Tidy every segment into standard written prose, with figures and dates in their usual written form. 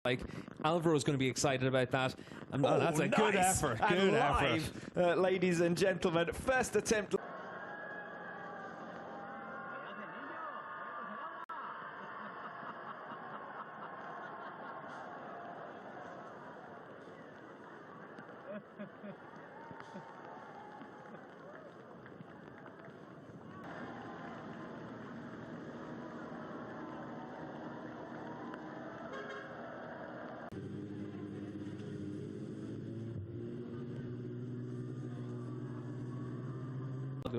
Like, Alvaro's going to be excited about that. And that's a nice. good effort. Good effort. Ladies and gentlemen, first attempt.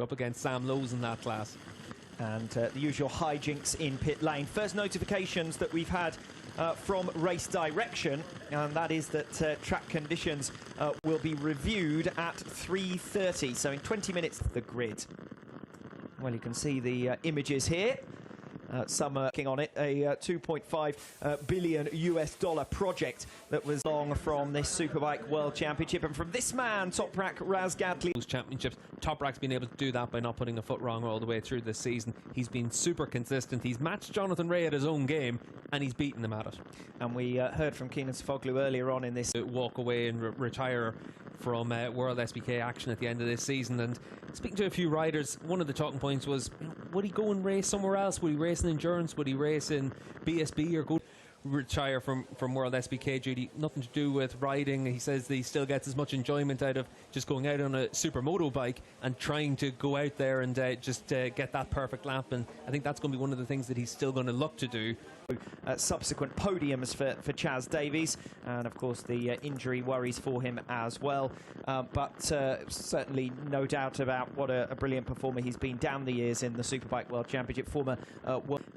Up against Sam Lowes in that class. And the usual hijinks in pit lane. First notifications that we've had from race direction, and that is that track conditions will be reviewed at 3:30, so in 20 minutes the grid. Well, you can see the images here. Some working on it, a $2.5 billion US project that was long from this Superbike World Championship, and from this man, Toprak Razgadli. Those championships, Toprak's been able to do that by not putting a foot wrong all the way through this season. He's been super consistent. He's matched Jonathan Ray at his own game, and he's beaten him at it. And we heard from Keenan Sofoglu earlier on in this. Walk away and retire from World SBK action at the end of this season. And speaking to a few riders, one of the talking points was, you know, would he go and race somewhere else? Would he race in endurance? Would he race in BSB or go retire from World SBK duty? Nothing to do with riding. He says that he still gets as much enjoyment out of just going out on a supermoto bike and trying to go out there and just get that perfect lap, and I think that's going to be one of the things that he's still going to look to do. Subsequent podiums for Chas Davies, and of course the injury worries for him as well, but certainly no doubt about what a brilliant performer he's been down the years in the Superbike World Championship, former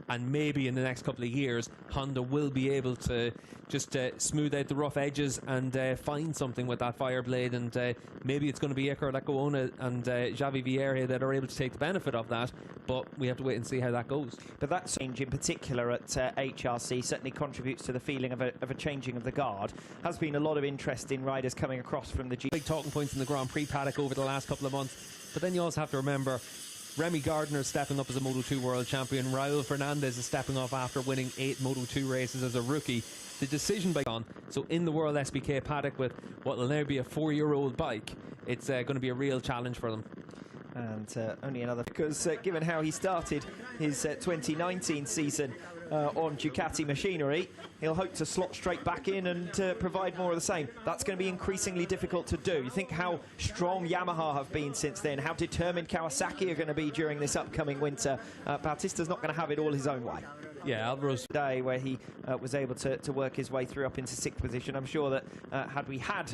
and maybe in the next couple of years Honda will be able to just smooth out the rough edges and find something with that Fireblade, and maybe it's going to be Iker Lecuona and Xavi Vieira that are able to take the benefit of that, but we have to wait and see how that goes. But that change in particular at HRC certainly contributes to the feeling of a changing of the guard. Has been a lot of interest in riders coming across from the big talking points in the Grand Prix paddock over the last couple of months, but then you also have to remember Remy Gardner is stepping up as a Moto2 world champion. Raul Fernandez is stepping up after winning 8 Moto2 races as a rookie. The decision by on, so in the World SBK paddock with what will now be a 4-year-old bike, it's going to be a real challenge for them. And only another, because given how he started his 2019 season on Ducati machinery, he'll hope to slot straight back in and provide more of the same. That's going to be increasingly difficult to do. You think how strong Yamaha have been since then, how determined Kawasaki are going to be during this upcoming winter. Bautista's not going to have it all his own way. Yeah, Alvaro's day where he was able to work his way through up into 6th position. I'm sure that had we had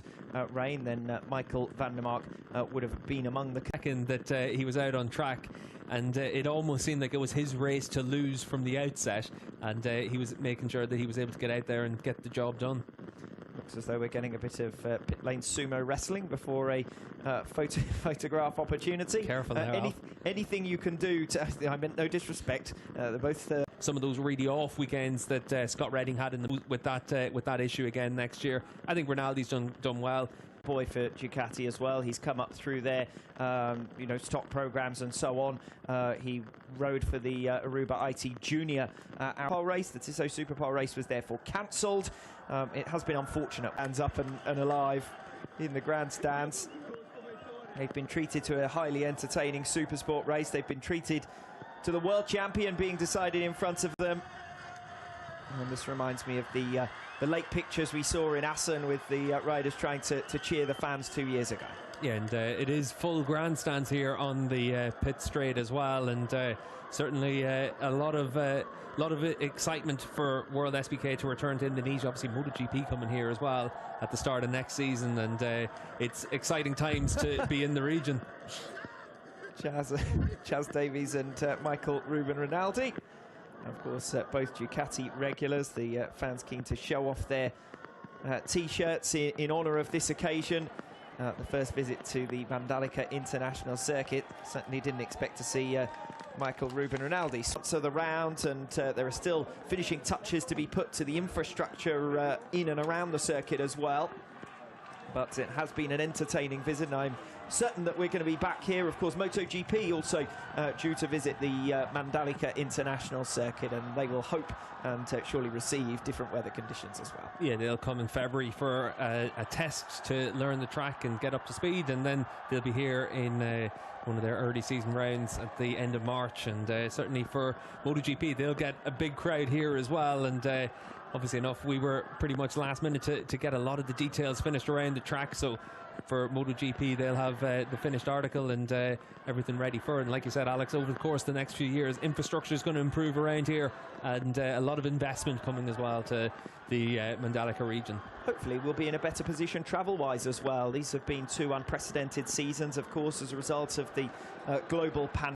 rain, then Michael van der Mark would have been among the second that he was out on track, and it almost seemed like it was his race to lose from the outset, and he was making sure that he was able to get out there and get the job done. Looks as though we're getting a bit of pit lane sumo wrestling before a photograph opportunity. Careful now. Anything you can do to, I meant no disrespect, they're both some of those really off weekends that Scott Redding had with that issue again next year. I think Rinaldi's done well. Boy for Ducati as well. He's come up through their you know, stock programs and so on. He rode for the Aruba IT Junior race. The Tissot Superpole race was therefore cancelled. It has been unfortunate. Hands up and alive in the grandstands. They've been treated to a highly entertaining Supersport race. They've been treated to the world champion being decided in front of them. And this reminds me of the late pictures we saw in Assen with the riders trying to cheer the fans 2 years ago. Yeah, and it is full grandstands here on the pit straight as well, and certainly a lot of excitement for World SBK to return to Indonesia. Obviously MotoGP coming here as well at the start of next season, and it's exciting times to be in the region. Chas Davies and Michael Ruben Rinaldi. Of course, both Ducati regulars, the fans keen to show off their T-shirts in honour of this occasion. The first visit to the Mandalika International Circuit. Certainly didn't expect to see Michael Ruben Rinaldi. So the round, and there are still finishing touches to be put to the infrastructure in and around the circuit as well. But it has been an entertaining visit, and I'm certain that we're going to be back here. Of course, MotoGP also due to visit the Mandalika International Circuit, and they will hope and surely receive different weather conditions as well. Yeah, they'll come in February for a test to learn the track and get up to speed, and then they'll be here in one of their early season rounds at the end of March. And certainly for MotoGP, they'll get a big crowd here as well. And obviously enough, we were pretty much last minute to get a lot of the details finished around the track. So for MotoGP, they'll have the finished article and everything ready for it. And like you said, Alex, over the course of the next few years, infrastructure is going to improve around here, and a lot of investment coming as well to the Mandalika region. Hopefully we'll be in a better position travel-wise as well. These have been 2 unprecedented seasons, of course, as a result of the global pandemic.